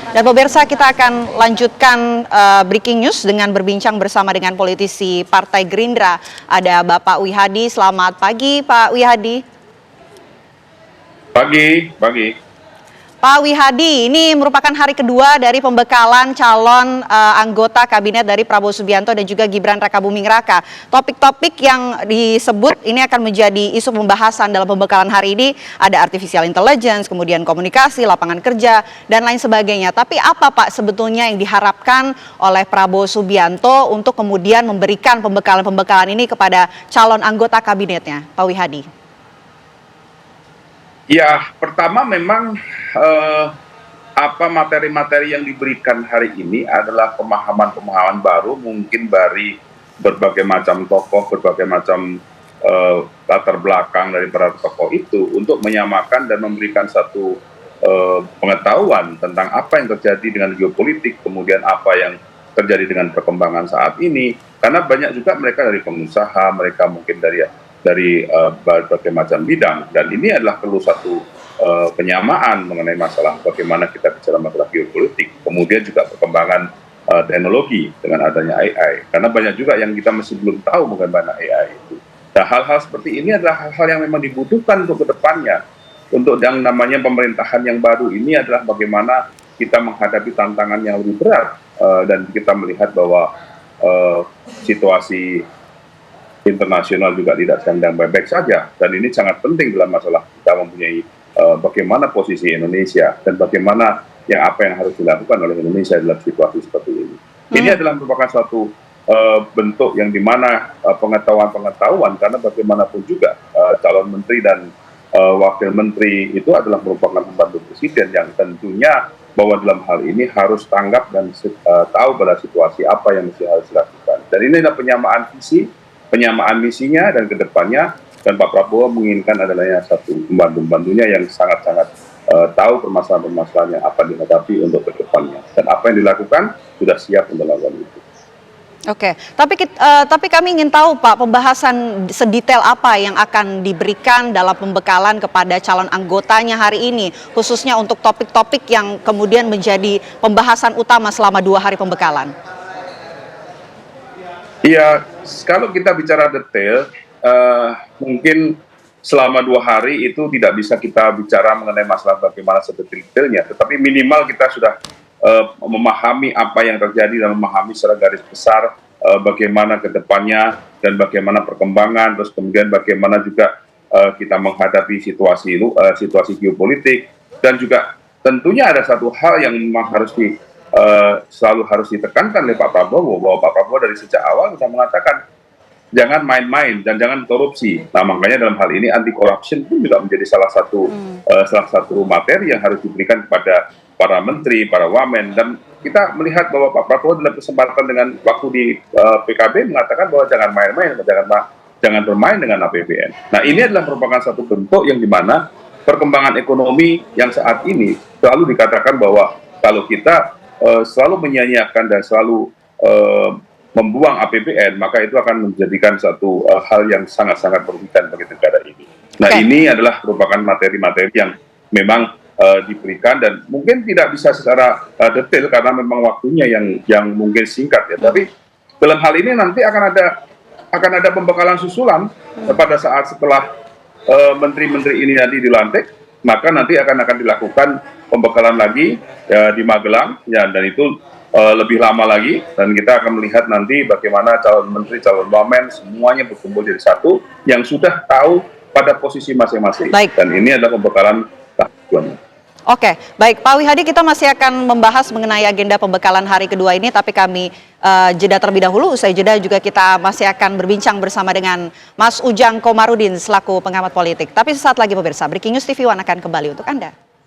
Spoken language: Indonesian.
Dan pemirsa, kita akan lanjutkan breaking news dengan berbincang bersama dengan politisi Partai Gerindra. Ada Bapak Wihadi. Selamat pagi Pak Wihadi. Pagi. Pak Wihadi, ini merupakan hari kedua dari pembekalan calon anggota kabinet dari Prabowo Subianto dan juga Gibran Rakabuming Raka. Topik-topik yang disebut ini akan menjadi isu pembahasan dalam pembekalan hari ini ada artificial intelligence, kemudian komunikasi, lapangan kerja, dan lain sebagainya. Tapi apa Pak sebetulnya yang diharapkan oleh Prabowo Subianto untuk kemudian memberikan pembekalan-pembekalan ini kepada calon anggota kabinetnya, Pak Wihadi? Ya, pertama memang materi-materi yang diberikan hari ini adalah pemahaman-pemahaman baru mungkin dari berbagai macam tokoh, berbagai macam latar belakang dari para tokoh itu untuk menyamakan dan memberikan satu pengetahuan tentang apa yang terjadi dengan geopolitik, kemudian apa yang terjadi dengan perkembangan saat ini. Karena banyak juga mereka dari pengusaha, mereka mungkin dari berbagai macam bidang, dan ini adalah perlu satu penyamaan mengenai masalah bagaimana kita bicara masalah geopolitik, kemudian juga perkembangan teknologi dengan adanya AI, karena banyak juga yang kita masih belum tahu bagaimana AI itu. Nah, hal-hal seperti ini adalah hal-hal yang memang dibutuhkan untuk kedepannya. Untuk yang namanya pemerintahan yang baru ini adalah bagaimana kita menghadapi tantangan yang lebih berat, dan kita melihat bahwa situasi internasional juga tidak sedang baik-baik saja, dan ini sangat penting dalam masalah kita mempunyai bagaimana posisi Indonesia dan bagaimana apa yang harus dilakukan oleh Indonesia dalam situasi seperti ini. Ini adalah merupakan suatu bentuk yang dimana pengetahuan, karena bagaimanapun juga calon menteri dan wakil menteri itu adalah merupakan pembantu presiden yang tentunya bahwa dalam hal ini harus tanggap dan tahu pada situasi apa yang harus dilakukan. Dan ini adalah penyamaan visi, penyamaan misinya, dan kedepannya, dan Pak Prabowo menginginkan adanya satu pembantu-pembantunya yang sangat-sangat tahu permasalahan-permasalahan yang akan dihadapi untuk kedepannya, dan apa yang dilakukan sudah siap untuk melakukan itu. Oke, tapi kami ingin tahu Pak, pembahasan sedetail apa yang akan diberikan dalam pembekalan kepada calon anggotanya hari ini, khususnya untuk topik-topik yang kemudian menjadi pembahasan utama selama 2 hari pembekalan. Iya, kalau kita bicara detail, mungkin selama 2 hari itu tidak bisa kita bicara mengenai masalah bagaimana sedetail-detailnya, tetapi minimal kita sudah memahami apa yang terjadi dan memahami secara garis besar bagaimana ke depannya dan bagaimana perkembangan, terus kemudian bagaimana juga kita menghadapi situasi geopolitik, dan juga tentunya ada satu hal yang memang selalu harus ditekankan oleh Pak Prabowo, bahwa Pak Prabowo dari sejak awal sudah mengatakan jangan main-main dan jangan korupsi. Nah, makanya dalam hal ini anti corruption pun juga menjadi salah satu materi yang harus diberikan kepada para menteri, para wamen. Dan kita melihat bahwa Pak Prabowo dalam kesempatan dengan waktu di PKB mengatakan bahwa jangan main-main, jangan bermain dengan APBN. Nah, ini adalah merupakan satu bentuk yang dimana perkembangan ekonomi yang saat ini selalu dikatakan bahwa kalau kita selalu menyanyiakan dan selalu membuang APBN, maka itu akan menjadikan satu hal yang sangat-sangat merugikan bagi negara ini. Nah, ini adalah merupakan materi-materi yang memang diberikan, dan mungkin tidak bisa secara detail karena memang waktunya yang mungkin singkat ya. Tapi dalam hal ini nanti akan ada pembekalan susulan pada saat setelah menteri-menteri ini nanti dilantik, maka nanti akan dilakukan pembekalan lagi di Magelang ya, dan itu lebih lama lagi, dan kita akan melihat nanti bagaimana calon menteri, calon wamen semuanya berkumpul jadi satu yang sudah tahu pada posisi masing-masing. Dan ini adalah pembekalan tahunan. Oke, baik Pak Wihadi, kita masih akan membahas mengenai agenda pembekalan hari kedua ini, tapi kami jeda terlebih dahulu. Usai jeda juga kita masih akan berbincang bersama dengan Mas Ujang Komarudin selaku pengamat politik. Tapi sesaat lagi pemirsa, Breaking News TV One akan kembali untuk Anda.